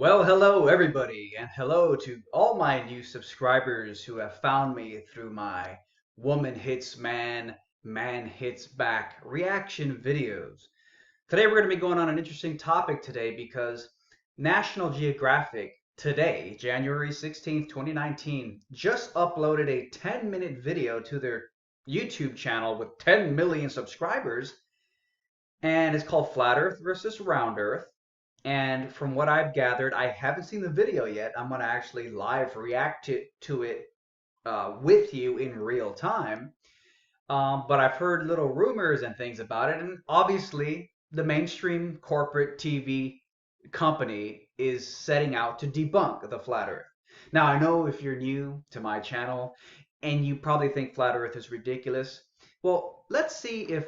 Well, hello everybody, and hello to all my new subscribers who have found me through my Woman Hits Man, Man Hits Back reaction videos. Today we're going to be going on an interesting topic today because National Geographic today, January 16th, 2019, just uploaded a 10-minute video to their YouTube channel with 10 million subscribers, and it's called Flat Earth versus Round Earth. And from what I've gathered, I haven't seen the video yet. I'm going to actually live react to it with you in real time. But I've heard little rumors and things about it. And obviously, the mainstream corporate TV company is setting out to debunk the flat earth. Now, I know if you're new to my channel and you probably think flat earth is ridiculous, well, let's see if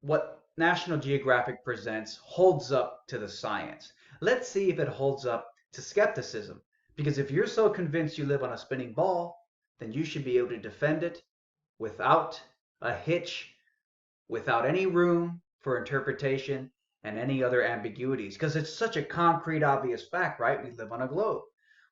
what National Geographic presents holds up to the science. Let's see if it holds up to skepticism. Because if you're so convinced you live on a spinning ball, then you should be able to defend it without a hitch, without any room for interpretation and any other ambiguities. Because it's such a concrete, obvious fact, right? We live on a globe.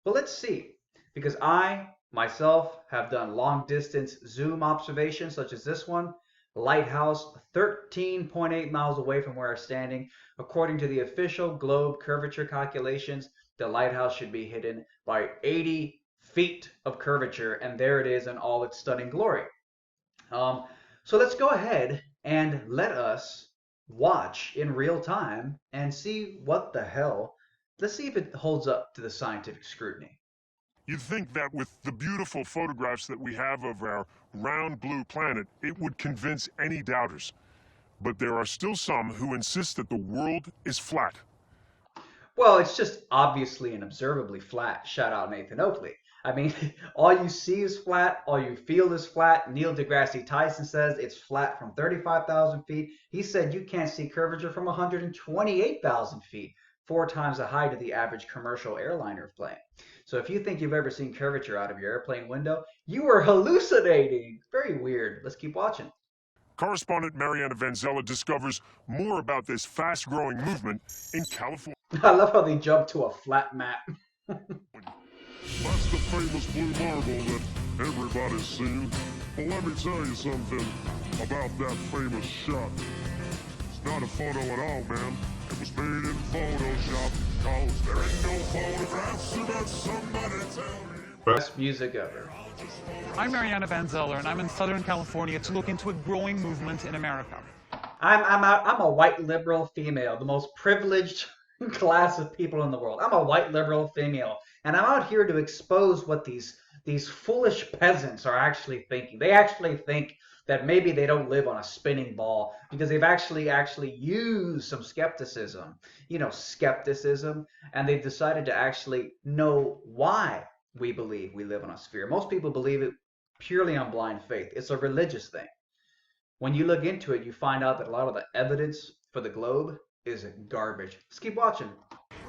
Well, let's see. Because I, myself, have done long distance zoom observations, such as this one, lighthouse 13.8 miles away from where I'm standing. According to the official globe curvature calculations, the lighthouse should be hidden by 80 feet of curvature, and there it is in all its stunning glory. Um, so let's go ahead and let us watch in real time and see what the hell. Let's see if it holds up to the scientific scrutiny. You'd think that with the beautiful photographs that we have of our round blue planet, it would convince any doubters. But there are still some who insist that the world is flat. Well, it's just obviously and observably flat. Shout out Nathan Oakley. I mean, all you see is flat, all you feel is flat. Neil deGrasse Tyson says it's flat from 35,000 feet. He said you can't see curvature from 128,000 feet, 4 times the height of the average commercial airliner plane. So if you think you've ever seen curvature out of your airplane window, you are hallucinating. Very weird. Let's keep watching. Correspondent Mariana Van Zella discovers more about this fast-growing movement in California. I love how they jump to a flat map. That's the famous blue marble that everybody's seen. But let me tell you something about that famous shot. It's not a photo at all, man. It was made in Photoshop. Cause there ain't no photographs about somebody tell me. Best music ever. I'm Mariana Van Zeller, and I'm in Southern California to look into a growing movement in America. I'm a white liberal female, the most privileged class of people in the world. I'm a white liberal female, and I'm out here to expose what these foolish peasants are actually thinking. They actually think that maybe they don't live on a spinning ball because they've actually used some skepticism, skepticism, and they've decided to actually know why we believe we live on a sphere. Most people believe it purely on blind faith. It's a religious thing. When you look into it, you find out that a lot of the evidence for the globe is garbage. Let's keep watching.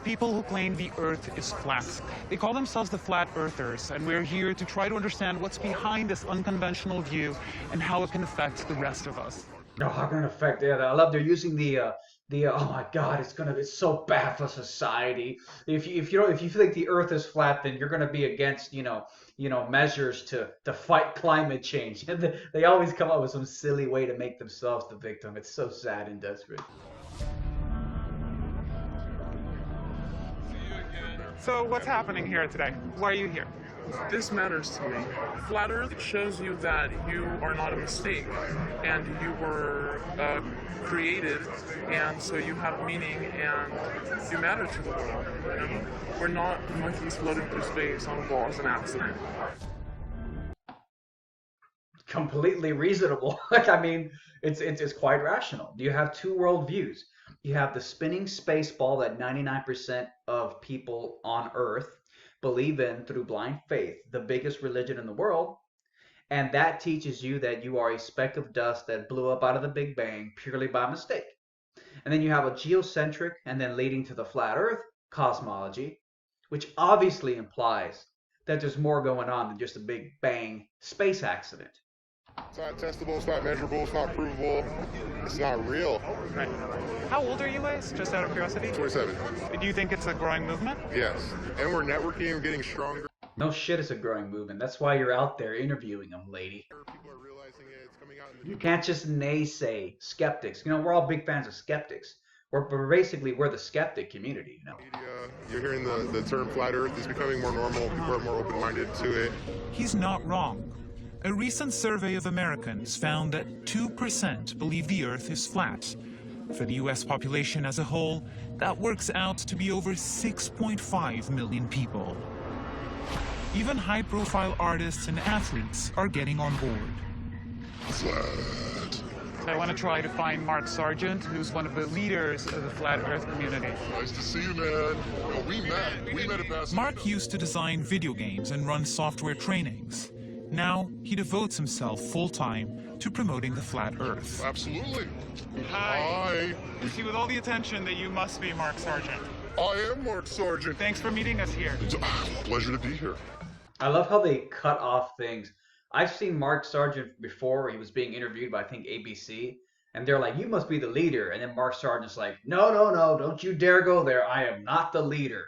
People who claim the Earth is flat. They call themselves the Flat Earthers, and we're here to try to understand what's behind this unconventional view and how it can affect the rest of us. No, how can it affect it? I love they're using the oh my God, it's so bad for society. If you think the Earth is flat, then you're gonna be against measures to fight climate change. And they always come up with some silly way to make themselves the victim. It's so sad and desperate. So what's happening here today? Why are you here? This matters to me. Flat Earth shows you that you are not a mistake, and you were created, and so you have meaning, and you matter to the world. We're not monkeys floating through space on a ball as an accident. Completely reasonable. Like, I mean, it's quite rational. You have two worldviews. You have the spinning space ball that 99% of people on Earth believe in through blind faith, the biggest religion in the world, and that teaches you that you are a speck of dust that blew up out of the Big Bang purely by mistake. And then you have a geocentric and then leading to the flat Earth cosmology, which obviously implies that there's more going on than just a Big Bang space accident. It's not testable, it's not measurable, it's not provable, it's not real. Right. How old are you guys, just out of curiosity? 27. Do you think it's a growing movement? Yes. And we're networking and getting stronger. No shit, it's a growing movement. That's why you're out there interviewing them, lady. People are realizing it, it's coming out in the You can't just naysay skeptics. You know, we're all big fans of skeptics. We're the skeptic community, you know. media. You're hearing the term flat earth is becoming more normal. People are more open-minded to it. He's not wrong. A recent survey of Americans found that 2% believe the Earth is flat. For the US population as a whole, that works out to be over 6.5 million people. Even high-profile artists and athletes are getting on board. Flat. I want to try to find Mark Sargent, who's one of the leaders of the Flat Earth community. Nice to see you, man. Well, we met at Bass. Mark used to design video games and run software trainings. Now, he devotes himself full-time to promoting the flat Earth. Absolutely. Hi. You see with all the attention that you must be Mark Sargent. I am Mark Sargent. Thanks for meeting us here. It's a pleasure to be here. I love how they cut off things. I've seen Mark Sargent before. He was being interviewed by, I think, ABC. And they're like, you must be the leader. And then Mark Sargent's like, no, no, no, don't you dare go there. I am not the leader.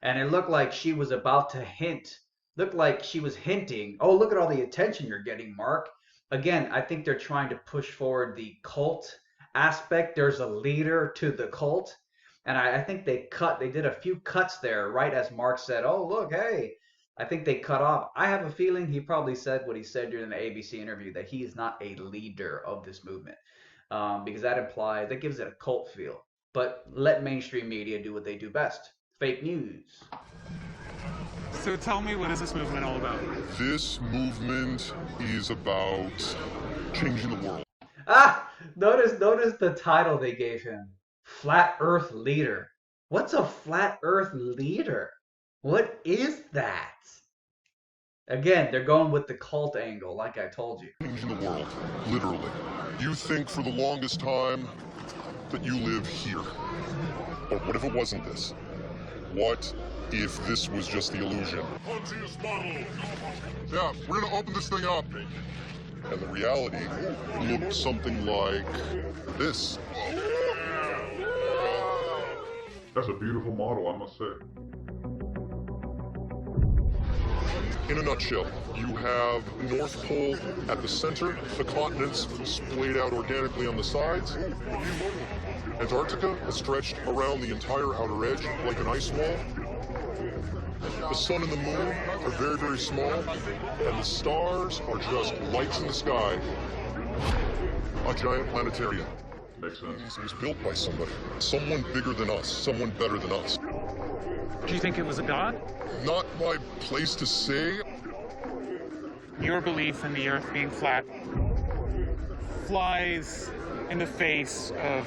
And it looked like she was about to hint. Looked like she was hinting, oh, look at all the attention you're getting, Mark. Again, I think they're trying to push forward the cult aspect. There's a leader to the cult. And I think they did a few cuts there right as Mark said, oh, look, hey. I think they cut off. I have a feeling he probably said what he said during the ABC interview, that he is not a leader of this movement, because that gives it a cult feel. But let mainstream media do what they do best. Fake news. So tell me, what is this movement all about? This movement is about changing the world. Ah, notice the title they gave him. Flat Earth Leader. What's a Flat Earth Leader? What is that? Again, they're going with the cult angle, like I told you. Changing the world, literally. You think for the longest time that you live here. But what if it wasn't this? What if this was just the illusion? Yeah, we're gonna open this thing up. And the reality looked something like this. That's a beautiful model, I must say. In a nutshell, you have North Pole at the center, the continents splayed out organically on the sides. Antarctica is stretched around the entire outer edge like an ice wall. The sun and the moon are very, very small, and the stars are just lights in the sky. A giant planetarium. Makes sense. It was built by somebody. Someone bigger than us. Someone better than us. Do you think it was a god? Not my place to say. Your belief in the Earth being flat flies in the face of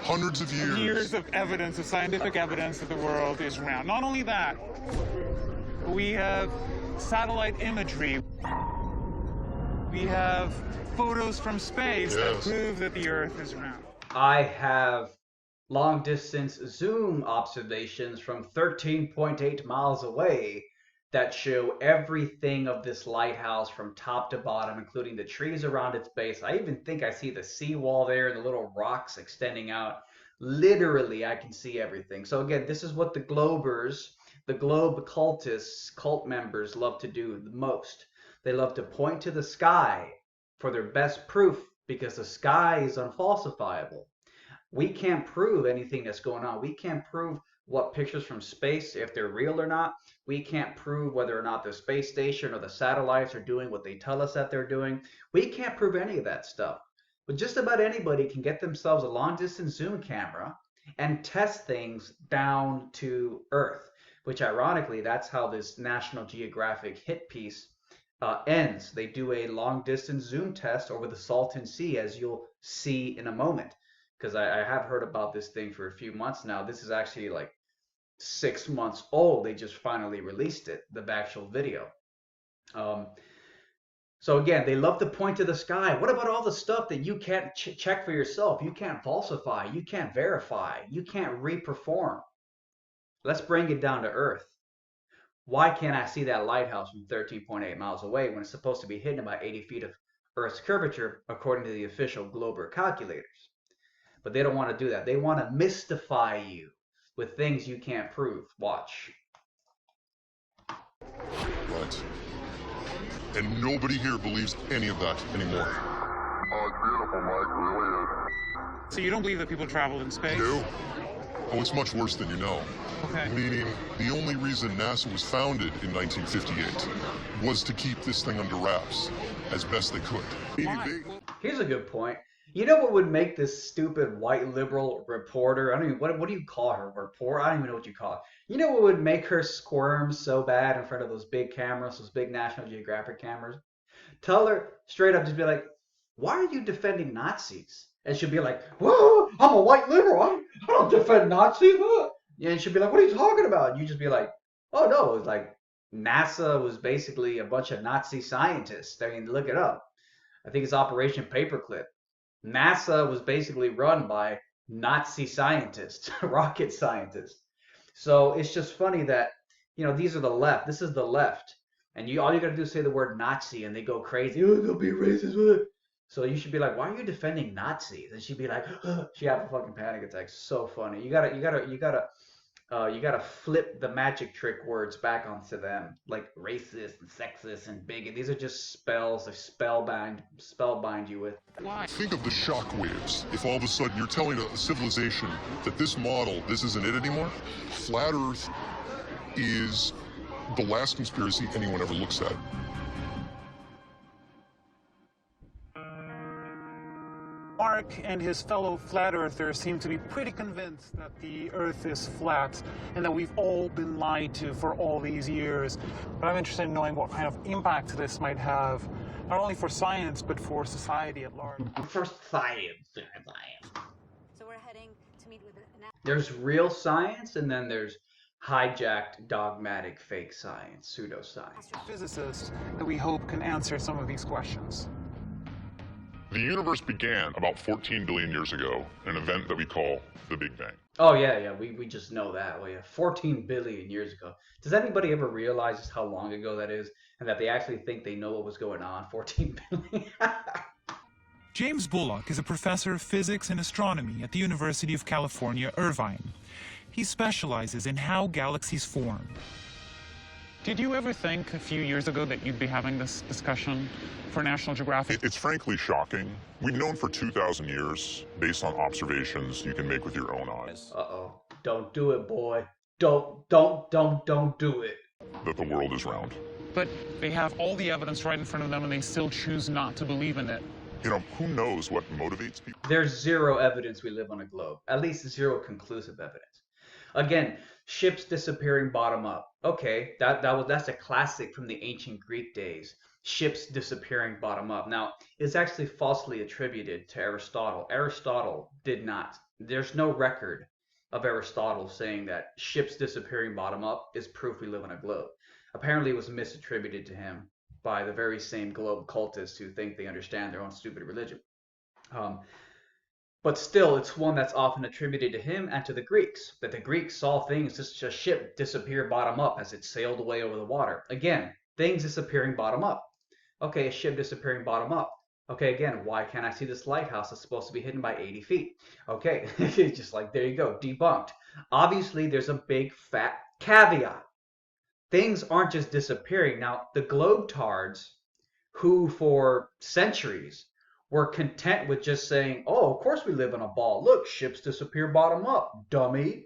Hundreds of years. of evidence, of scientific evidence that the world is round. Not only that, we have satellite imagery. We have photos from space that Yes. prove that the Earth is round. I have long distance zoom observations from 13.8 miles away that show everything of this lighthouse from top to bottom, including the trees around its base. I even think I see the seawall there, the little rocks extending out. Literally, I can see everything. So again, this is what the Globers, the Globe cultists, cult members love to do the most. They love to point to the sky for their best proof, because the sky is unfalsifiable. We can't prove anything that's going on. We can't prove what pictures from space, if they're real or not. We can't prove whether or not the space station or the satellites are doing what they tell us that they're doing. We can't prove any of that stuff. But just about anybody can get themselves a long distance zoom camera and test things down to Earth, which ironically, that's how this National Geographic hit piece ends. They do a long distance zoom test over the Salton Sea, as you'll see in a moment. Because I have heard about this thing for a few months now. This is actually like 6 months old. They just finally released it, the actual video. So again, they love to point to the sky. What about all the stuff that you can't check for yourself? You can't falsify. You can't verify. You can't reperform. Let's bring it down to Earth. Why can't I see that lighthouse from 13.8 miles away when it's supposed to be hidden about 80 feet Earth's curvature according to the official globe calculators. But they don't want to do that. They want to mystify you with things you can't prove. Watch. Right. And nobody here believes any of that anymore. Oh, it's beautiful, Mike. Really is. So you don't believe that people traveled in space? No. Oh, it's much worse than you know. Okay. Meaning, the only reason NASA was founded in 1958 was to keep this thing under wraps as best they could. Why? Here's a good point. You know what would make this stupid white liberal reporter, I don't even, what do you call her? Reporter? I don't even know what you call it. You know what would make her squirm so bad in front of those big cameras, those big National Geographic cameras? Tell her straight up, just be like, why are you defending Nazis? And she'll be like, whoa, I'm a white liberal. I don't defend Nazis. Yeah, and she'll be like, what are you talking about? And you just be like, oh no, it's like NASA was basically a bunch of Nazi scientists. I mean, look it up. I think it's Operation Paperclip. NASA was basically run by Nazi scientists, rocket scientists. So it's just funny that, these are the left. This is the left. And all you gotta do is say the word Nazi and they go crazy. Oh, they'll be racist. So you should be like, why are you defending Nazis? And she'd be like, she have a fucking panic attack. So funny. You gotta flip the magic trick words back onto them, like racist and sexist and bigot. These are just spells. They spellbind you with. Why? Think of the shock waves. If all of a sudden you're telling a civilization that this model, this isn't it anymore. Flat Earth is the last conspiracy anyone ever looks at. Mark and his fellow flat earthers seem to be pretty convinced that the Earth is flat and that we've all been lied to for all these years. But I'm interested in knowing what kind of impact this might have, not only for science, but for society at large. For science. So we're heading to meet with an There's real science, and then there's hijacked, dogmatic, fake science, pseudoscience. Astrophysicist that we hope can answer some of these questions. The universe began about 14 billion years ago, an event that we call the Big Bang. Oh yeah, we just know that. Well, yeah, 14 billion years ago. Does anybody ever realize just how long ago that is, and that they actually think they know what was going on 14 billion? James Bullock is a professor of physics and astronomy at the University of California, Irvine. He specializes in how galaxies form. Did you ever think a few years ago that you'd be having this discussion for National Geographic? It's frankly shocking. We've known for 2,000 years, based on observations you can make with your own eyes, Uh-oh. Don't do it, boy. Don't do it. that the world is round. But they have all the evidence right in front of them and they still choose not to believe in it. You know, who knows what motivates people? There's zero evidence we live on a globe. At least zero conclusive evidence. Again, ships disappearing bottom up. Okay, that's a classic from the ancient Greek days. Ships disappearing bottom up. Now, it's actually falsely attributed to Aristotle. Aristotle did not. There's no record of Aristotle saying that ships disappearing bottom up is proof we live on a globe. Apparently, it was misattributed to him by the very same globe cultists who think they understand their own stupid religion. But still, it's one that's often attributed to him and to the Greeks, that the Greeks saw things, just a ship disappear bottom up as it sailed away over the water. Again, things disappearing bottom up. Okay, a ship disappearing bottom up. Okay, again, why can't I see this lighthouse that's supposed to be hidden by 80 feet? Okay, just like, there you go, debunked. Obviously, there's a big fat caveat. Things aren't just disappearing. Now, the globetards, who for centuries were content with just saying, oh, of course we live on a ball. Look, ships disappear bottom up, dummy.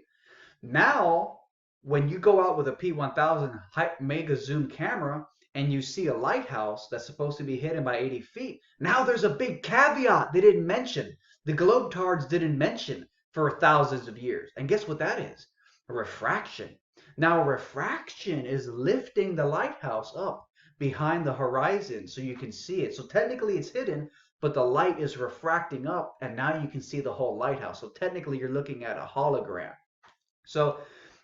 Now, when you go out with a P1000 mega zoom camera and you see a lighthouse that's supposed to be hidden by 80 feet, now there's a big caveat they didn't mention. The globetards didn't mention for thousands of years. And guess what that is? A refraction. Now, refraction is lifting the lighthouse up behind the horizon so you can see it. So technically it's hidden, but the light is refracting up and now you can see the whole lighthouse. So technically you're looking at a hologram. So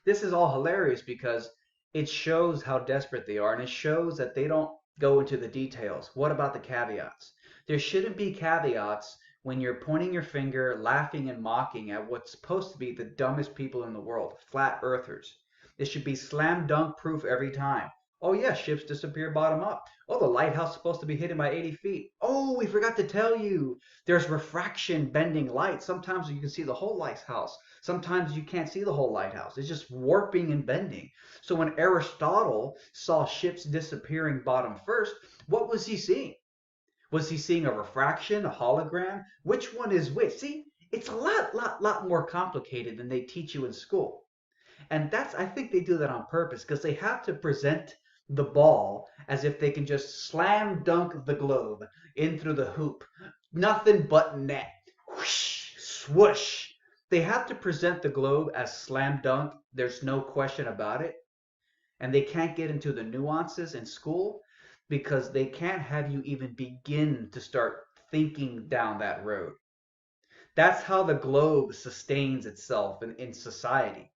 this is all hilarious because it shows how desperate they are, and it shows that they don't go into the details. What about the caveats? There shouldn't be caveats when you're pointing your finger, laughing and mocking at what's supposed to be the dumbest people in the world, flat earthers. It should be slam dunk proof every time. Oh yeah, ships disappear bottom up. Oh, the lighthouse is supposed to be hidden by 80 feet. Oh, we forgot to tell you. There's refraction bending light. Sometimes you can see the whole lighthouse. Sometimes you can't see the whole lighthouse. It's just warping and bending. So when Aristotle saw ships disappearing bottom first, what was he seeing? Was he seeing a refraction, a hologram? Which one is which? See, it's a lot more complicated than they teach you in school. And that's, I think they do that on purpose because they have to present the ball as if they can just slam dunk the globe in through the hoop. Nothing but net. Whoosh, swoosh. They have to present the globe as slam dunk. There's no question about it. And they can't get into the nuances in school because they can't have you even begin to start thinking down that road. That's how the globe sustains itself in society,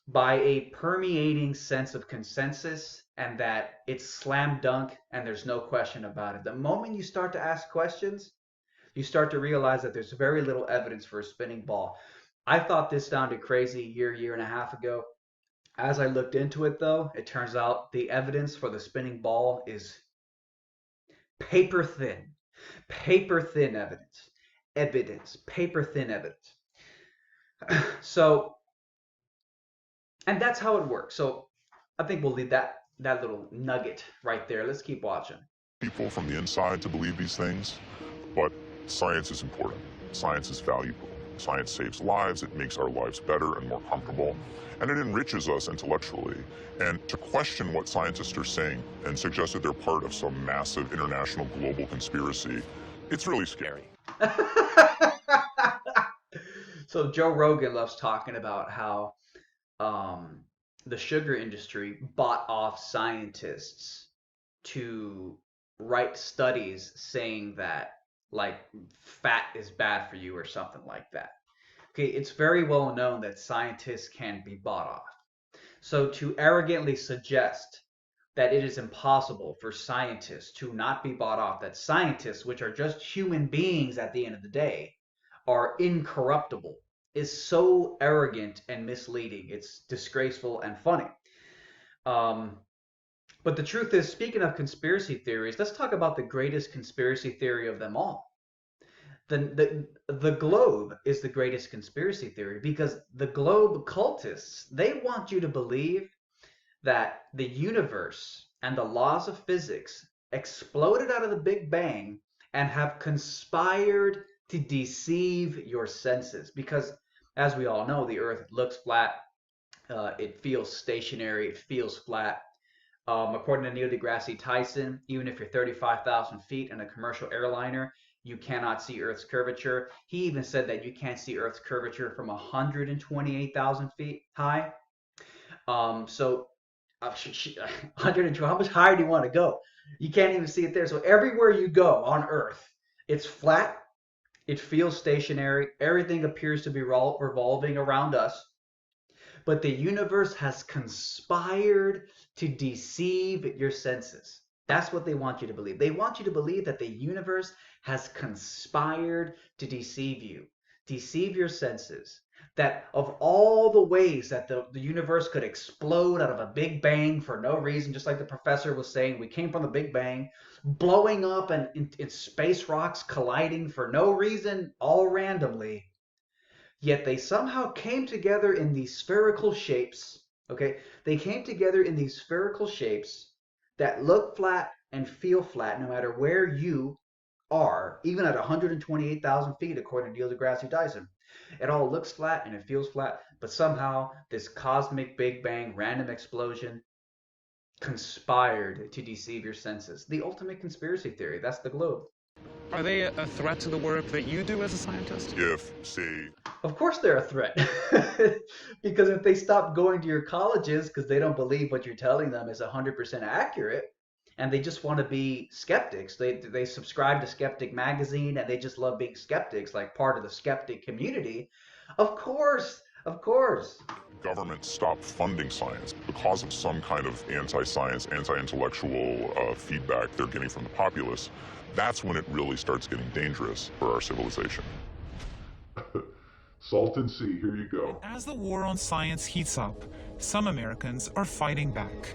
by a permeating sense of consensus and that it's slam dunk and there's no question about it. The moment you start to ask questions, you start to realize that there's very little evidence for a spinning ball. I thought this sounded crazy year and a half ago. As I looked into it, though, it turns out the evidence for the spinning ball is paper thin. Paper thin evidence. Paper thin evidence. So, and that's how it works. So I think we'll leave that little nugget right there. Let's keep watching. People from the inside to believe these things, but science is important. Science is valuable. Science saves lives, it makes our lives better and more comfortable, and it enriches us intellectually. And to question what scientists are saying and suggest that they're part of some massive international global conspiracy, it's really scary. So Joe Rogan loves talking about how the sugar industry bought off scientists to write studies saying that like fat is bad for you or something like that. Okay, it's very well known that scientists can be bought off. So to arrogantly suggest that it is impossible for scientists to not be bought off, that scientists, which are just human beings at the end of the day, are incorruptible, is so arrogant and misleading. It's disgraceful and funny. But the truth is, speaking of conspiracy theories, let's talk about the greatest conspiracy theory of them all. The globe is the greatest conspiracy theory because the globe cultists, they want you to believe that the universe and the laws of physics exploded out of the Big Bang and have conspired to deceive your senses. Because, as we all know, the Earth looks flat, it feels stationary, it feels flat. According to Neil deGrasse Tyson, even if you're 35,000 feet in a commercial airliner, you cannot see Earth's curvature. He even said that you can't see Earth's curvature from 128,000 feet high. So 102, how much higher do you want to go? You can't even see it there. So everywhere you go on Earth, it's flat, it feels stationary, everything appears to be revolving around us. But the universe has conspired to deceive your senses. That's what they want you to believe. They want you to believe that the universe has conspired to deceive you, deceive your senses. That of all the ways that the universe could explode out of a big bang for no reason, just like the professor was saying, we came from the Big Bang, blowing up and in space rocks colliding for no reason, all randomly. Yet they somehow came together in these spherical shapes. Okay, they came together in these spherical shapes that look flat and feel flat no matter where you are, even at 128,000 feet, according to Neil deGrasse Tyson. It all looks flat and it feels flat, but somehow this cosmic Big Bang random explosion conspired to deceive your senses. The ultimate conspiracy theory, that's the globe. Are they a threat to the work that you do as a scientist? If, say, Of course they're a threat. Because if they stop going to your colleges because they don't believe what you're telling them is 100% accurate, and they just want to be skeptics, they subscribe to Skeptic Magazine and they just love being skeptics, like part of the skeptic community, of course, government stop funding science because of some kind of anti-science, anti-intellectual feedback they're getting from the populace, that's when it really starts getting dangerous for our civilization. Salton Sea, here you go. As the war on science heats up, some Americans are fighting back.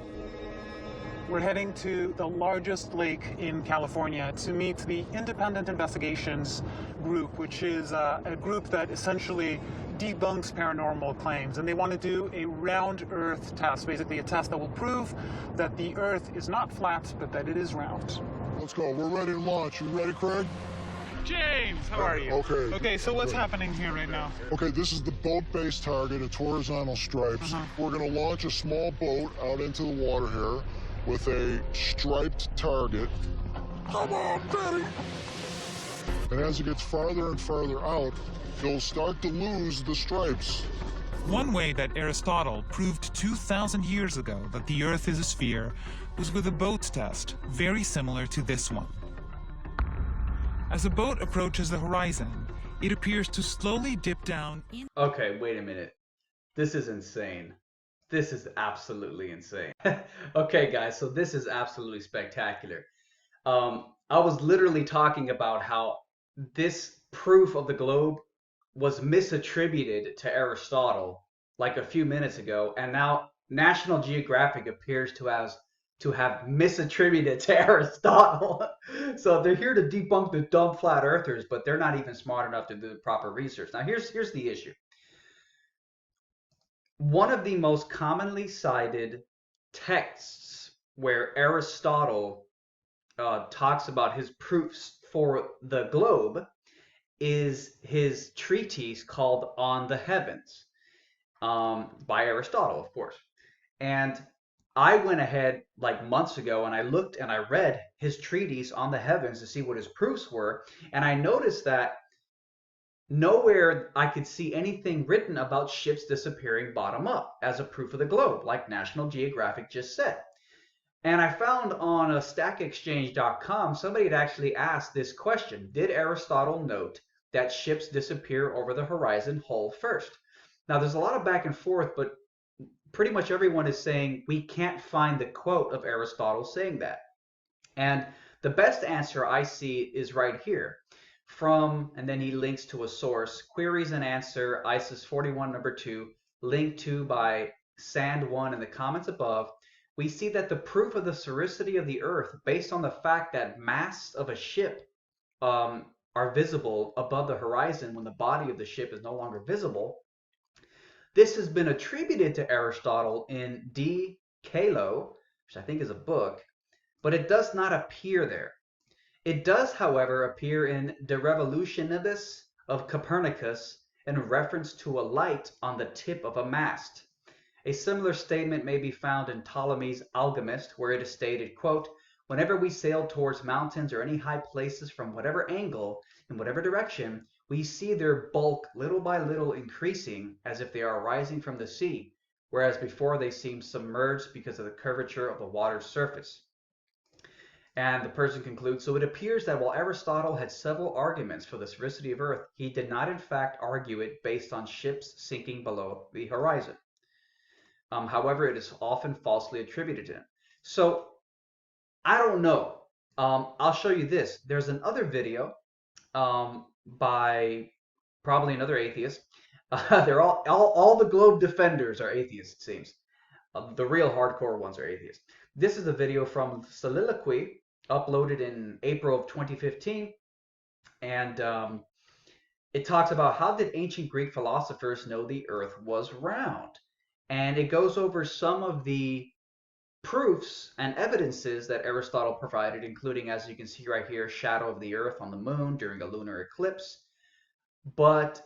We're heading to the largest lake in California to meet the Independent Investigations Group, which is a group that essentially debunks paranormal claims. And they want to do a round Earth test, basically a test that will prove that the Earth is not flat, but that it is round. Let's go. We're ready to launch. You ready, Craig? James, how are you? Okay. Okay, so what's happening here right now? Okay, this is the boat-based target at horizontal stripes. We're going to launch a small boat out into the water here with a striped target. Come on, Betty! And as it gets farther and farther out, you'll start to lose the stripes. One way that Aristotle proved 2,000 years ago that the Earth is a sphere was with a boat test, very similar to this one. As a boat approaches the horizon, it appears to slowly dip down. Okay, wait a minute. This is insane. This is absolutely insane. Okay, guys, so this is absolutely spectacular. I was literally talking about how this proof of the globe was misattributed to Aristotle like a few minutes ago, and now National Geographic appears to have misattributed to Aristotle. So they're here to debunk the dumb flat earthers, but they're not even smart enough to do the proper research. Now here's the issue. One of the most commonly cited texts where Aristotle talks about his proofs for the globe is his treatise called On the Heavens, by Aristotle, of course. And I went ahead like months ago and I looked and I read his treatise on the heavens to see what his proofs were, and I noticed that nowhere I could see anything written about ships disappearing bottom up as a proof of the globe, like National Geographic just said. And I found on stackexchange.com somebody had actually asked this question: did Aristotle note that ships disappear over the horizon hull first? Now there's a lot of back and forth, but pretty much everyone is saying we can't find the quote of Aristotle saying that. And the best answer I see is right here from, and then he links to a source, Queries and Answer, ISIS 41 number 2, linked to by Sand1 in the comments above. We see that the proof of the sphericity of the Earth, based on the fact that masts of a ship are visible above the horizon when the body of the ship is no longer visible, this has been attributed to Aristotle in De Caelo, which I think is a book, but it does not appear there. It does, however, appear in De Revolutionibus of Copernicus in reference to a light on the tip of a mast. A similar statement may be found in Ptolemy's Alchemist, where it is stated, quote, "Whenever we sail towards mountains or any high places from whatever angle, in whatever direction, we see their bulk little by little increasing as if they are rising from the sea, whereas before they seem submerged because of the curvature of the water's surface." And the person concludes, so it appears that while Aristotle had several arguments for the sphericity of Earth, he did not in fact argue it based on ships sinking below the horizon. However, it is often falsely attributed to him. So I don't know. I'll show you this. There's another video by probably another atheist. They're all the globe defenders are atheists, it seems. The real hardcore ones are atheists. This is a video from Soliloquy, uploaded in April of 2015, and it talks about how did ancient Greek philosophers know the Earth was round, and it goes over some of the proofs and evidences that Aristotle provided, including, as you can see right here, shadow of the Earth on the moon during a lunar eclipse. But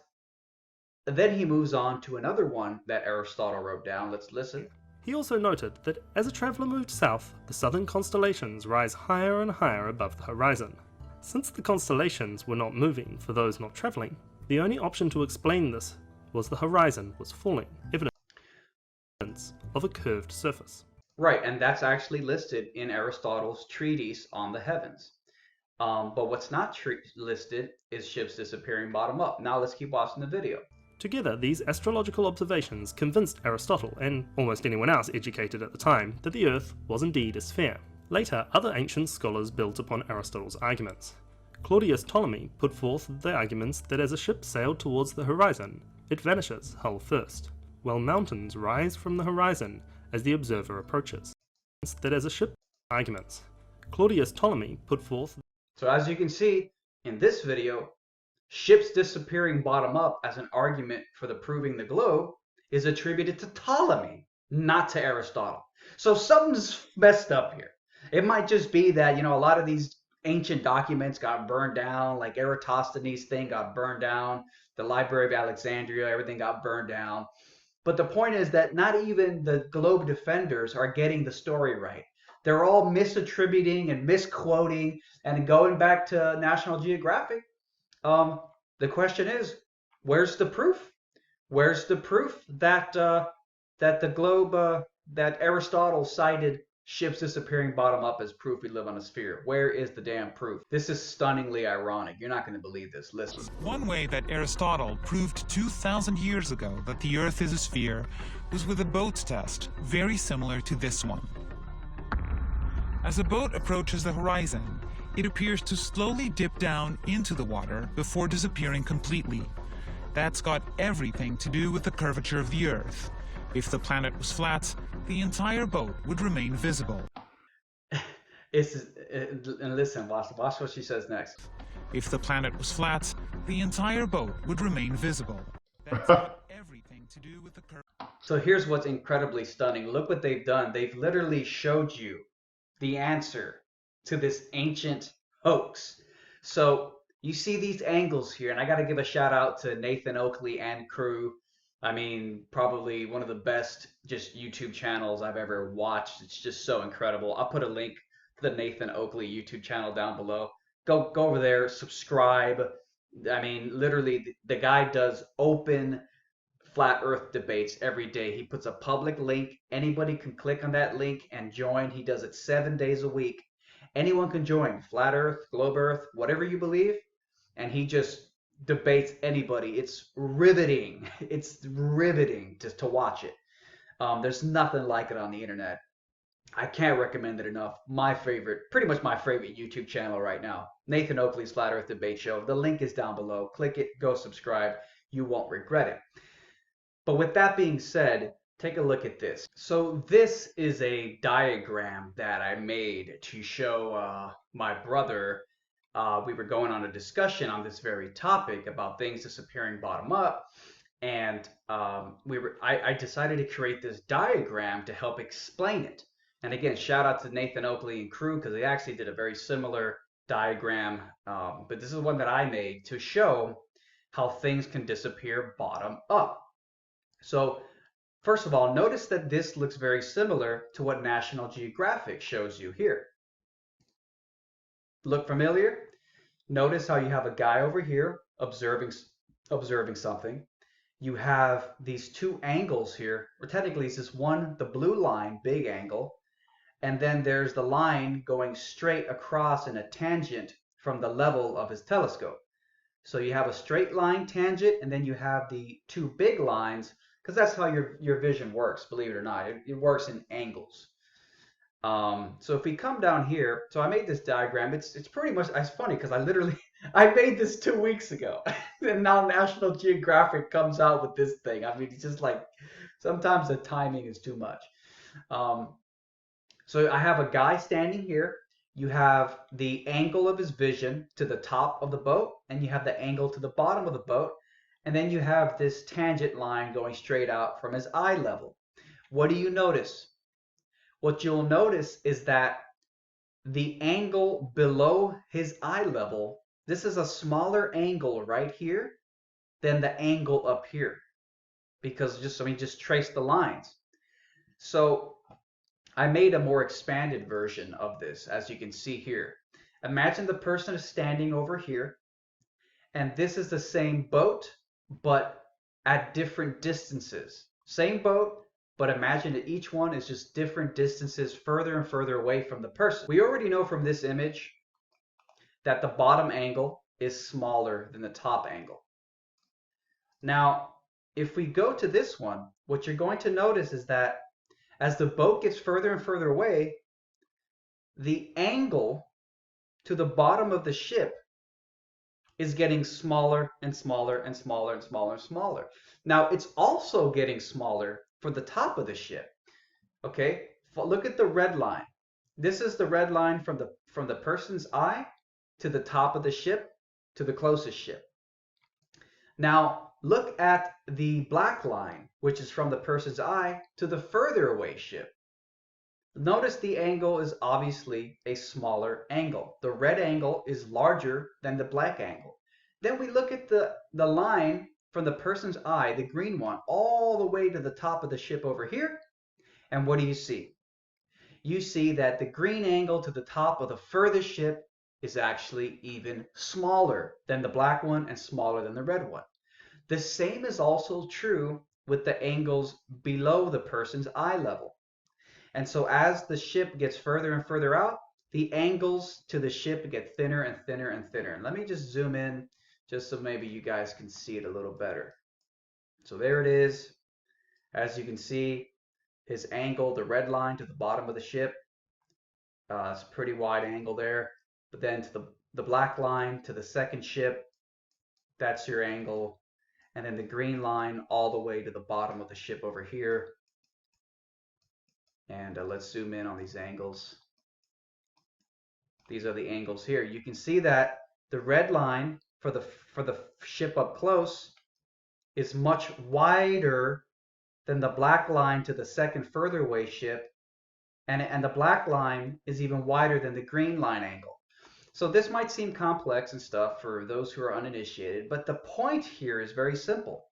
then he moves on to another one that Aristotle wrote down. Let's listen. He also noted that as a traveller moved south, the southern constellations rise higher and higher above the horizon. Since the constellations were not moving for those not travelling, the only option to explain this was the horizon was falling, evidence of a curved surface. Right, and that's actually listed in Aristotle's treatise on the heavens. But what's not listed is ships disappearing bottom up. Now let's keep watching the video. Together, these astrological observations convinced Aristotle, and almost anyone else educated at the time, that the Earth was indeed a sphere. Later, other ancient scholars built upon Aristotle's arguments. Claudius Ptolemy put forth the arguments that as a ship sailed towards the horizon, it vanishes hull first, while mountains rise from the horizon as the observer approaches. That as a ship arguments. Claudius Ptolemy put forth. So as you can see in this video, ships disappearing bottom up as an argument for the proving the globe is attributed to Ptolemy, not to Aristotle. So something's messed up here. It might just be that, a lot of these ancient documents got burned down, like Eratosthenes' thing got burned down, the Library of Alexandria, everything got burned down. But the point is that not even the globe defenders are getting the story right. They're all misattributing and misquoting, and going back to National Geographic. The question is, where's the proof? Where's the proof that that the globe, that Aristotle cited ships disappearing bottom up as proof we live on a sphere? Where is the damn proof? This is stunningly ironic. You're not going to believe this. Listen. One way that Aristotle proved 2,000 years ago that the Earth is a sphere was with a boat test, very similar to this one. As a boat approaches the horizon, it appears to slowly dip down into the water before disappearing completely. That's got everything to do with the curvature of the Earth. If the planet was flat, the entire boat would remain visible. And listen, watch what she says next. If the planet was flat, the entire boat would remain visible. That's got everything to do with the curvature. So here's what's incredibly stunning. Look what they've done. They've literally showed you the answer to this ancient hoax. So you see these angles here, and I got to give a shout out to Nathan Oakley and crew. I mean, probably one of the best just YouTube channels I've ever watched. It's just so incredible. I'll put a link to the Nathan Oakley YouTube channel down below. Go over there, subscribe. I mean, literally, the guy does open flat earth debates every day. He puts a public link. Anybody can click on that link and join. He does it 7 days a week. Anyone can join. Flat earth, globe earth, whatever you believe. And he just debates anybody. It's riveting. It's riveting just to watch it. There's nothing like it on the internet. I can't recommend it enough. My favorite, pretty much my favorite YouTube channel right now. Nathan Oakley's Flat Earth Debate Show. The link is down below. Click it, go subscribe. You won't regret it. But with that being said, take a look at this. So this is a diagram that I made to show my brother. We were going on a discussion on this very topic about things disappearing bottom up, and I decided to create this diagram to help explain it. And again, shout out to Nathan Oakley and crew, because they actually did a very similar diagram, but this is one that I made to show how things can disappear bottom up. So first of all, notice that this looks very similar to what National Geographic shows you here. Look familiar? Notice how you have a guy over here observing something. You have these two angles here, or technically it's just one, the blue line, big angle, and then there's the line going straight across in a tangent from the level of his telescope. So you have a straight line tangent, and then you have the two big lines, because that's how your vision works, believe it or not. It works in angles. So if we come down here, so I made this diagram. It's pretty much, it's funny because I made this 2 weeks ago, and now National Geographic comes out with this thing. I mean, it's just like, sometimes the timing is too much. So I have a guy standing here. You have the angle of his vision to the top of the boat, and you have the angle to the bottom of the boat. And then you have this tangent line going straight out from his eye level. What do you notice? What you'll notice is that the angle below his eye level, this is a smaller angle right here than the angle up here. Because just trace the lines. So I made a more expanded version of this, as you can see here. Imagine the person is standing over here, and this is the same boat, but at different distances. Same boat, but imagine that each one is just different distances further and further away from the person. We already know from this image that the bottom angle is smaller than the top angle. Now, if we go to this one, what you're going to notice is that as the boat gets further and further away, the angle to the bottom of the ship is getting smaller and smaller and smaller and smaller and smaller. Now, it's also getting smaller for the top of the ship. Okay, look at the red line. This is the red line from the person's eye to the top of the ship to the closest ship. Now look at the black line, which is from the person's eye to the further away ship. Notice the angle is obviously a smaller angle. The red angle is larger than the black angle. Then we look at the line from the person's eye, the green one, all the way to the top of the ship over here. And what do you see? You see that the green angle to the top of the furthest ship is actually even smaller than the black one and smaller than the red one. The same is also true with the angles below the person's eye level. And so as the ship gets further and further out, the angles to the ship get thinner and thinner and thinner. And let me just zoom in just so maybe you guys can see it a little better. So there it is. As you can see, his angle, the red line to the bottom of the ship, it's a pretty wide angle there. But then to the black line to the second ship, that's your angle. And then the green line all the way to the bottom of the ship over here. And let's zoom in on these angles. These are the angles here. You can see that the red line for the ship up close is much wider than the black line to the second further away ship, and the black line is even wider than the green line angle. So this might seem complex and stuff for those who are uninitiated, but the point here is very simple.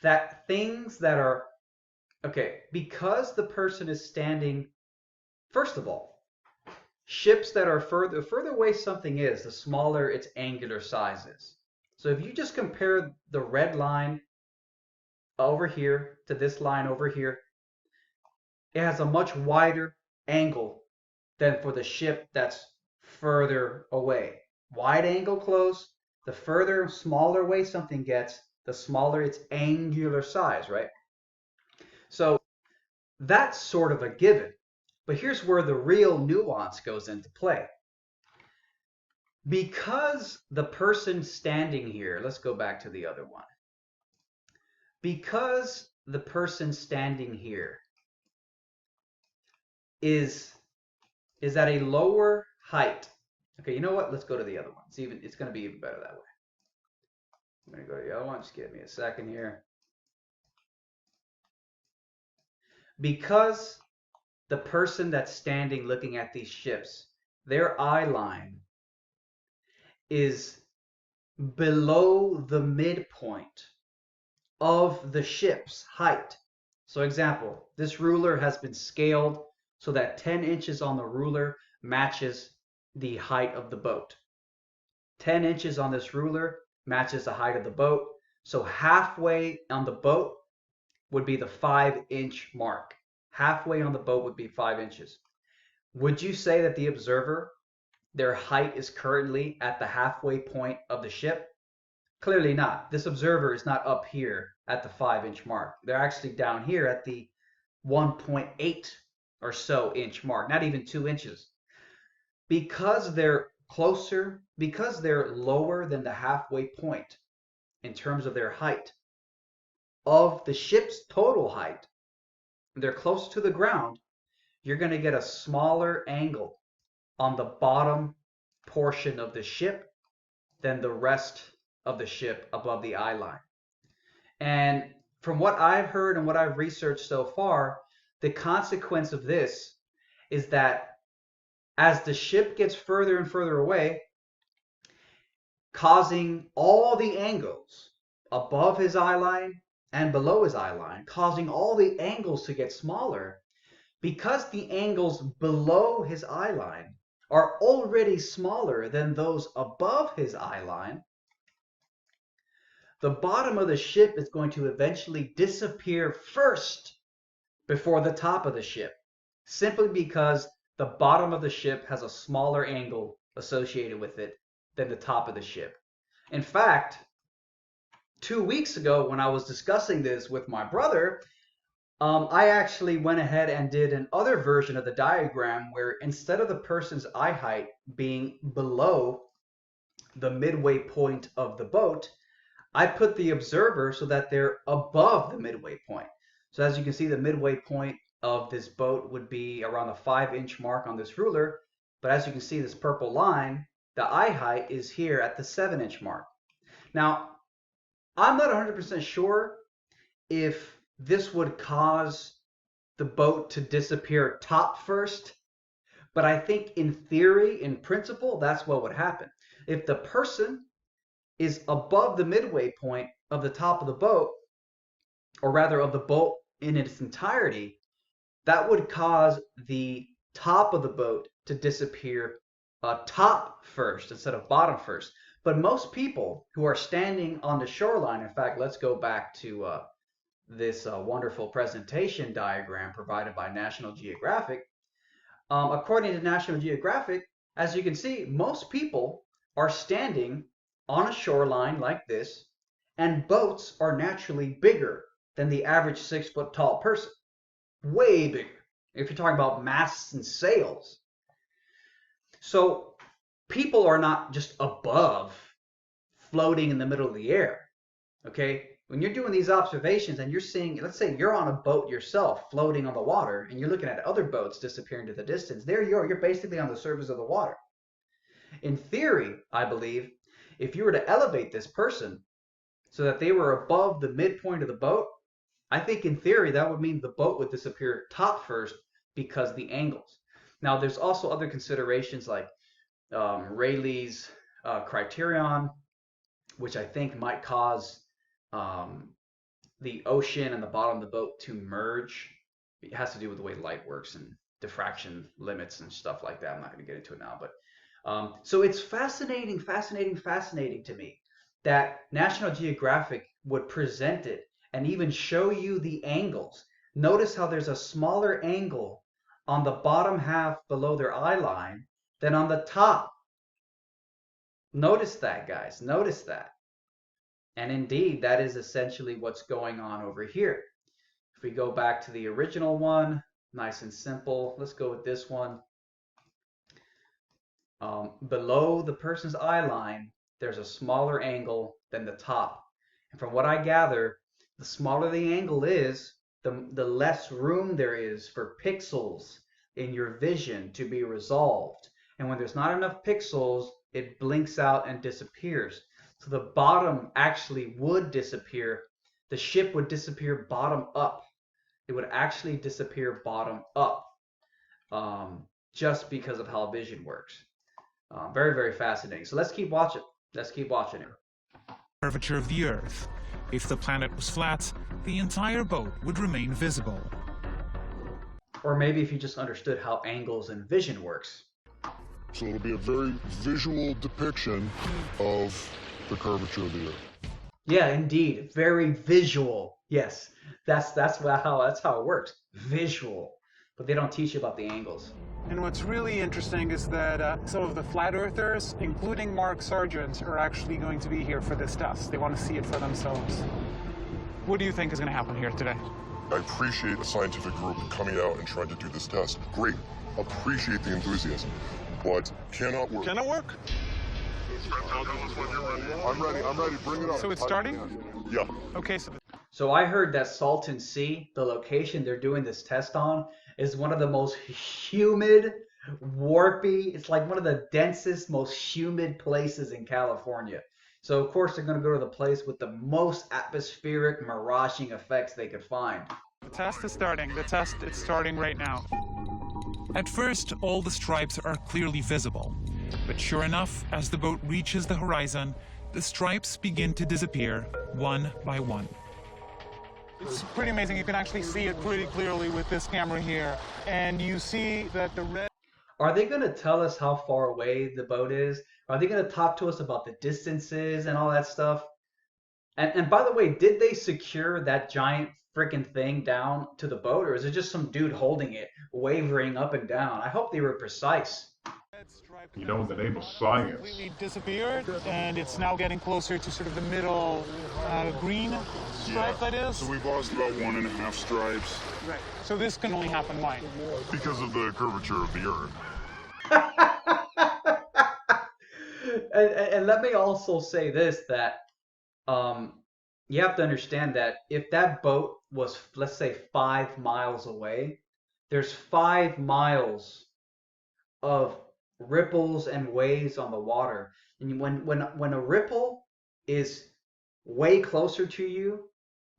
That things that are, okay, because the person is standing, first of all, ships that are further away something is, the smaller its angular size is. So if you just compare the red line over here to this line over here, it has a much wider angle than for the ship that's further away. Wide angle close, the further, smaller away something gets, the smaller its angular size, right? So that's sort of a given. But here's where the real nuance goes into play. Because the person standing here, let's go back to the other one. Because the person standing here is at a lower height. Okay, you know what? Let's go to the other one. It's going to be even better that way. I'm going to go to the other one. Just give me a second here. Because the person that's standing looking at these ships, their eye line is below the midpoint of the ship's height. So example, this ruler has been scaled so that 10 inches on the ruler matches the height of the boat. 10 inches on this ruler matches the height of the boat. So halfway on the boat would be the 5-inch mark. Halfway on the boat would be 5 inches. Would you say that the observer, their height is currently at the halfway point of the ship? Clearly not. This observer is not up here at the 5-inch mark. They're actually down here at the 1.8 or so inch mark, not even 2 inches. Because they're closer, because they're lower than the halfway point in terms of their height of the ship's total height, they're close to the ground, you're going to get a smaller angle on the bottom portion of the ship than the rest of the ship above the eye line. And from what I've heard and what I've researched so far, the consequence of this is that as the ship gets further and further away, causing all the angles above his eye line and below his eye line, causing all the angles to get smaller, because the angles below his eye line are already smaller than those above his eye line, the bottom of the ship is going to eventually disappear first before the top of the ship, simply because the bottom of the ship has a smaller angle associated with it than the top of the ship. In fact, 2 weeks ago when I was discussing this with my brother, I actually went ahead and did another version of the diagram where instead of the person's eye height being below the midway point of the boat, I put the observer so that they're above the midway point. So as you can see, the midway point of this boat would be around the 5-inch mark on this ruler. But as you can see, this purple line, the eye height is here at the 7-inch mark. Now, I'm not 100% sure if this would cause the boat to disappear top first, but I think in theory, in principle, that's what would happen. If the person is above the midway point of the top of the boat, or rather of the boat in its entirety, that would cause the top of the boat to disappear top first instead of bottom first. But most people who are standing on the shoreline, in fact, let's go back to this wonderful presentation diagram provided by National Geographic. According to National Geographic, as you can see, most people are standing on a shoreline like this, and boats are naturally bigger than the average 6-foot tall person. Way bigger, if you're talking about masts and sails. So people are not just above, floating in the middle of the air. Okay? When you're doing these observations and you're seeing, let's say you're on a boat yourself floating on the water and you're looking at other boats disappearing to the distance, there you are, you're basically on the surface of the water. In theory, I believe, if you were to elevate this person so that they were above the midpoint of the boat, I think in theory that would mean the boat would disappear top first because of the angles. Now there's also other considerations like Rayleigh's criterion, which I think might cause the ocean and the bottom of the boat to merge. It has to do with the way light works and diffraction limits and stuff like that. I'm not going to get into it now, but so it's fascinating to me that National Geographic would present it and even show you the angles. Notice how there's a smaller angle on the bottom half below their eye line than on the top. Notice that, guys. Notice that. And indeed, that is essentially what's going on over here. If we go back to the original one, nice and simple. Let's go with this one. Below the person's eye line, there's a smaller angle than the top. And from what I gather, the smaller the angle is, the less room there is for pixels in your vision to be resolved. And when there's not enough pixels, it blinks out and disappears. So the bottom actually would disappear. The ship would disappear bottom up. It would actually disappear bottom up just because of how vision works. Very, very fascinating. So let's keep watching. Let's keep watching it. Curvature of the Earth. If the planet was flat, the entire boat would remain visible. Or maybe if you just understood how angles and vision works. So it'll be a very visual depiction of the curvature of the Earth. Yeah, indeed. Very visual. Yes, that's how it works. Visual. But they don't teach you about the angles. And what's really interesting is that some of the flat earthers, including Mark Sargent, are actually going to be here for this test. They want to see it for themselves. What do you think is going to happen here today? I appreciate a scientific group coming out and trying to do this test. Great. Appreciate the enthusiasm. But cannot work. Can it work? I'm ready. Bring it up. So it's starting? Yeah. Okay, So I heard that Salton Sea, the location they're doing this test on, is one of the most humid, warpy, it's like one of the densest, most humid places in California. So of course they're going to go to the place with the most atmospheric miraging effects they could find. the test is starting. It's starting right now. At first, all the stripes are clearly visible. But sure enough, as the boat reaches the horizon, the stripes begin to disappear one by one. It's pretty amazing. You can actually see it pretty clearly with this camera here. And you see that the red... Are they going to tell us how far away the boat is? Are they going to talk to us about the distances and all that stuff? And by the way, did they secure that giant freaking thing down to the boat? Or is it just some dude holding it, wavering up and down? I hope they were precise. You know, in the name of science. Completely disappeared, and it's now getting closer to sort of the middle green stripe, that is. So we've lost about 1.5 stripes. Right. So this can only happen why? Because of the curvature of the Earth. And let me also say this, that you have to understand that if that boat was, let's say, 5 miles away, there's 5 miles of ripples and waves on the water. And when a ripple is way closer to you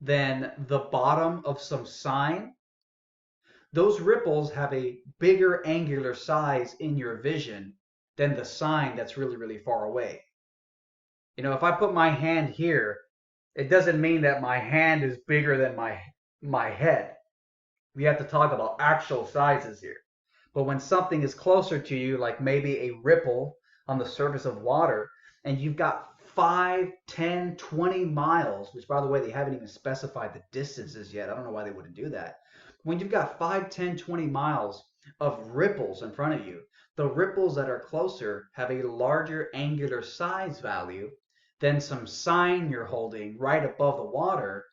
than the bottom of some sign, those ripples have a bigger angular size in your vision than the sign that's really, really far away. You know, if I put my hand here, it doesn't mean that my hand is bigger than my head. We have to talk about actual sizes here. But when something is closer to you, like maybe a ripple on the surface of water, and you've got 5, 10, 20 miles, which by the way, they haven't even specified the distances yet. I don't know why they wouldn't do that. When you've got 5, 10, 20 miles of ripples in front of you, the ripples that are closer have a larger angular size value than some sign you're holding right above the water,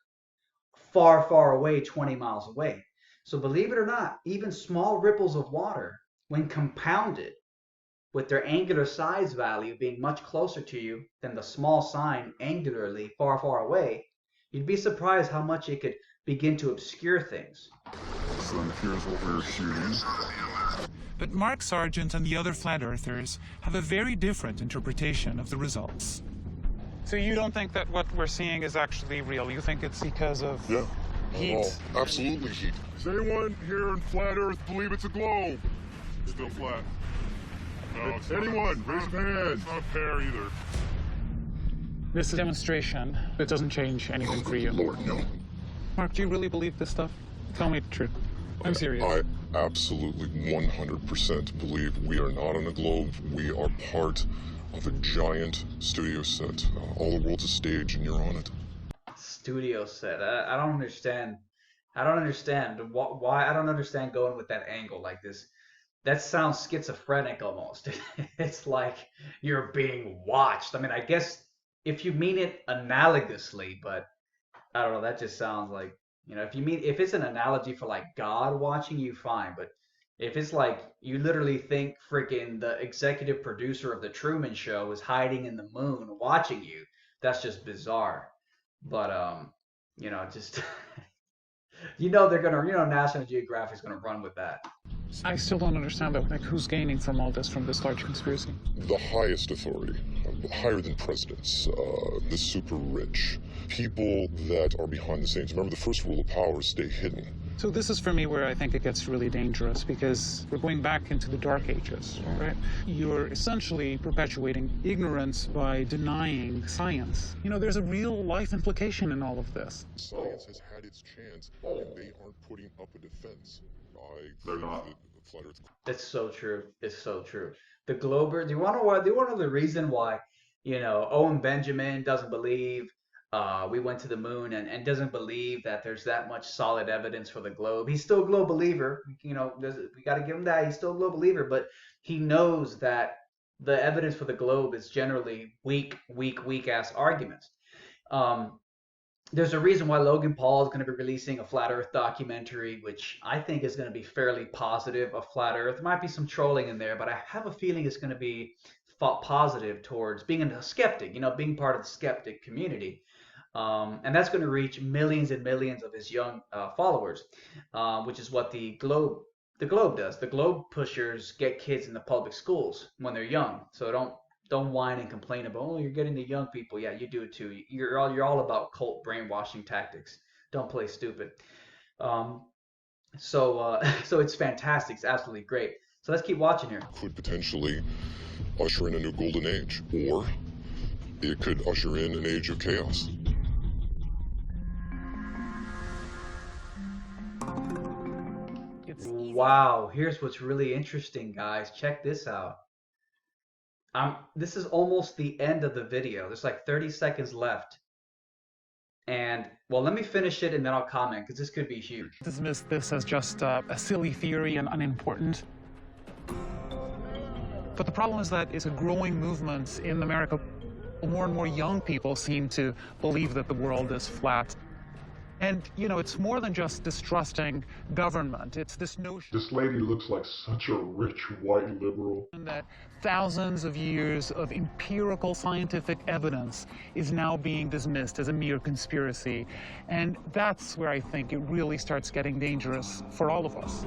far, far away, 20 miles away. So believe it or not, even small ripples of water, when compounded with their angular size value being much closer to you than the small sign angularly far, far away, you'd be surprised how much it could begin to obscure things. So here's what we're shooting. But Mark Sargent and the other flat earthers have a very different interpretation of the results. So you don't think that what we're seeing is actually real? You think it's because of heat? Oh, absolutely heat. Does anyone here in flat Earth believe it's a globe? It's still flat. No, it's anyone, raise a hand. It's not fair either. This is a demonstration. It doesn't change anything for you. Lord, no. Mark, do you really believe this stuff? Tell me the truth. I'm serious. I absolutely 100% believe we are not on a globe. We are part of a giant studio set. All the world's a stage and you're on it. Studio set. I don't understand. I don't understand why. I don't understand going with that angle like this. That sounds schizophrenic almost. It's like you're being watched. I mean, I guess if you mean it analogously, but I don't know. That just sounds like, you know, if it's an analogy for like God watching you, fine. But if it's like you literally think freaking the executive producer of the Truman Show is hiding in the moon watching you, that's just bizarre. But you know, just they're gonna, National Geographic is gonna run with that. I still don't understand that. Like, who's gaining from all this, from this large conspiracy? The highest authority, higher than presidents, the super rich, people that are behind the scenes. Remember, the first rule of power is stay hidden. So this is for me where I think it gets really dangerous, because we're going back into the dark ages, right? You're essentially perpetuating ignorance by denying science. You know, there's a real life implication in all of this. Science has had its chance, and they aren't putting up a defense. They're not. It's so true. It's so true. The Glober. Do you want to know why? Do you want to know the reason why? Owen Benjamin doesn't believe we went to the moon, and doesn't believe that there's that much solid evidence for the globe. He's still a globe believer. We got to give him that. He's still a globe believer, but he knows that the evidence for the globe is generally weak ass arguments. There's a reason why Logan Paul is going to be releasing a flat Earth documentary, which I think is going to be fairly positive of flat Earth. There might be some trolling in there, but I have a feeling it's going to be positive towards being a skeptic, being part of the skeptic community. And that's going to reach millions and millions of his young followers, which is what the Globe does. The Globe pushers get kids in the public schools when they're young. So don't whine and complain about, oh, you're getting the young people. Yeah, you do it too. You're all about cult brainwashing tactics. Don't play stupid. So it's fantastic. It's absolutely great. So let's keep watching here. Could potentially usher in a new golden age, or it could usher in an age of chaos. Wow, here's what's really interesting, guys. Check this out. This is almost the end of the video. There's like 30 seconds left. And, well, let me finish it and then I'll comment, because this could be huge. Dismiss this as just a silly theory and unimportant. But the problem is that it's a growing movement in America. More and more young people seem to believe that the world is flat. And, you know, it's more than just distrusting government. It's this notion This lady looks like such a rich white liberal. that thousands of years of empirical scientific evidence is now being dismissed as a mere conspiracy. And that's where I think it really starts getting dangerous for all of us.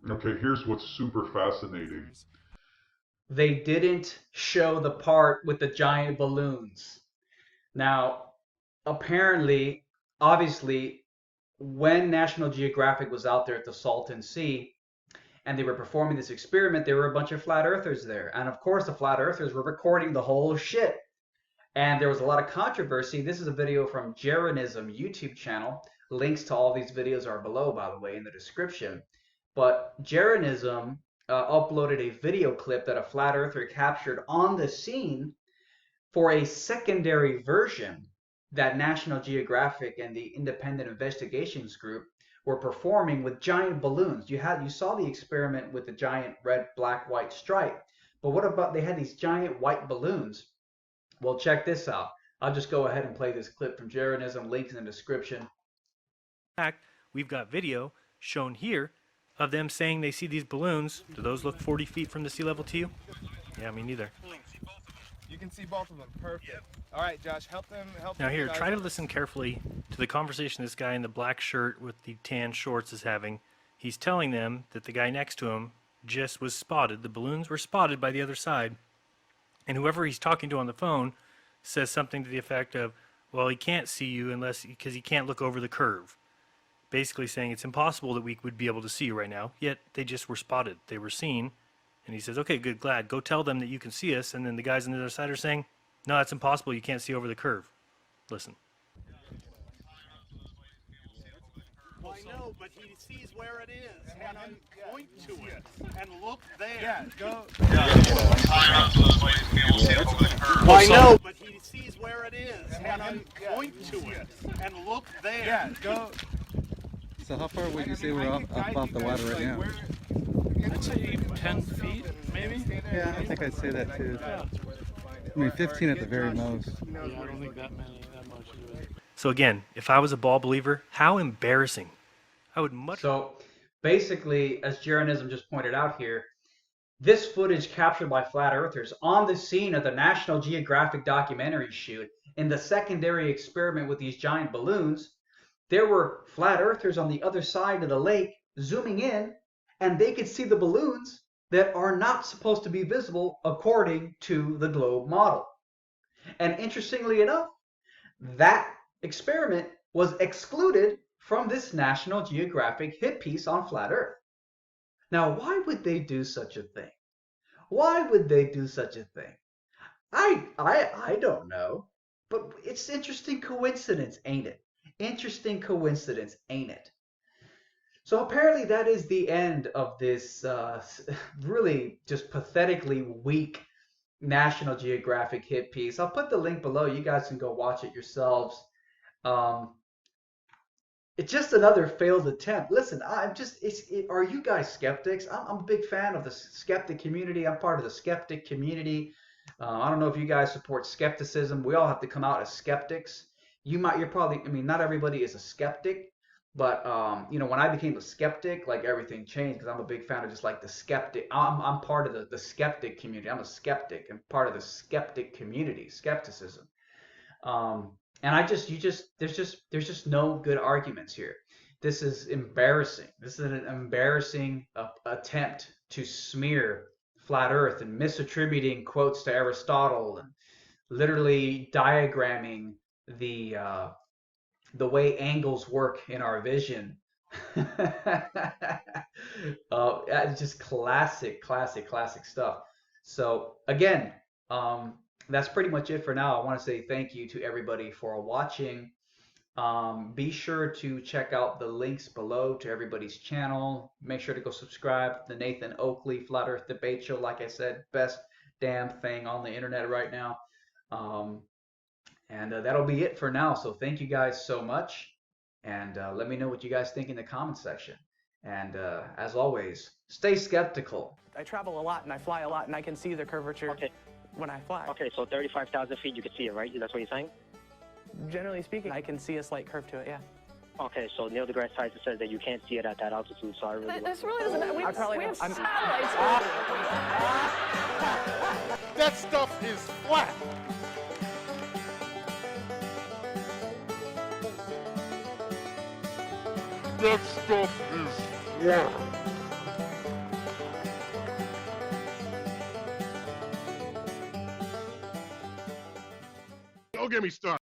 Okay, here's what's super fascinating. They didn't show the part with the giant balloons. Now, apparently, obviously, when National Geographic was out there at the Salton Sea and they were performing this experiment, there were a bunch of flat earthers there. And of course, the flat earthers were recording the whole shit. And there was a lot of controversy. This is a video from Jeranism YouTube channel. Links to all these videos are below, by the way, in the description. But Jeranism uploaded a video clip that a flat earther captured on the scene for a secondary version that National Geographic and the Independent Investigations Group were performing with giant balloons. You saw the experiment with the giant red, black, white stripe, but what about they had these giant white balloons? Well, check this out. I'll just go ahead and play this clip from Jeranism, links in the description. In fact, we've got video shown here of them saying they see these balloons. Do those look 40 feet from the sea level to you? Yeah, me neither. You can see both of them. Perfect. All right, Josh, help them. Now here, try to listen carefully to the conversation this guy in the black shirt with the tan shorts is having. He's telling them that the guy next to him just was spotted. The balloons were spotted by the other side. And whoever he's talking to on the phone says something to the effect of, well, he can't see you because he can't look over the curve. Basically saying it's impossible that we would be able to see you right now, yet they just were spotted. They were seen. And he says, okay, good, glad. Go tell them that you can see us. And then the guys on the other side are saying, no, that's impossible. You can't see over the curve. Listen. I know, but he sees where it is, and then point to it, and look there. Yeah, go. I know, but he sees where it is, and then point to it, and look there. Yeah, go. So how far would you say we're up off the water right now? I'd say 10 feet, maybe? Yeah, I think I'd say that too. I mean, 15 at the very most. Yeah, I don't think that much. So again, if I was a ball believer, how embarrassing. I would much... So basically, as Jeranism just pointed out here, this footage captured by flat earthers on the scene of the National Geographic documentary shoot in the secondary experiment with these giant balloons, there were flat earthers on the other side of the lake zooming in, and they could see the balloons that are not supposed to be visible according to the globe model. And interestingly enough, that experiment was excluded from this National Geographic hit piece on flat Earth. Now, why would they do such a thing? Why would they do such a thing? I don't know, but it's interesting coincidence, ain't it? Interesting coincidence, ain't it? So apparently that is the end of this really just pathetically weak National Geographic hit piece. I'll put the link below. You guys can go watch it yourselves. It's just another failed attempt. Listen, are you guys skeptics? I'm a big fan of the skeptic community. I'm part of the skeptic community. I don't know if you guys support skepticism. We all have to come out as skeptics. You're probably, I mean, not everybody is a skeptic. But you know, when I became a skeptic, like everything changed because I'm a big fan of just like the skeptic. I'm part of the skeptic community. I'm a skeptic and part of the skeptic community, skepticism. And there's just no good arguments here. This is embarrassing. This is an embarrassing attempt to smear flat Earth and misattributing quotes to Aristotle and literally diagramming the way angles work in our vision. It's just classic stuff. So again, that's pretty much it for now. I want to say thank you to everybody for watching. Be sure to check out the links below to everybody's channel. Make sure to go subscribe to the Nathan Oakley Flat Earth Debate Show. Like I said, best damn thing on the internet right now. And that'll be it for now. So thank you guys so much. And let me know what you guys think in the comments section. And as always, stay skeptical. I travel a lot and I fly a lot and I can see the curvature when I fly. Okay, so 35,000 feet you can see it, right? That's what you're saying? generally speaking, I can see a slight curve to it, yeah. Okay, so Neil deGrasse Tyson says that you can't see it at that altitude, so I really This really doesn't matter. We have satellites. That stuff is flat. That stuff is flat. Don't get me started.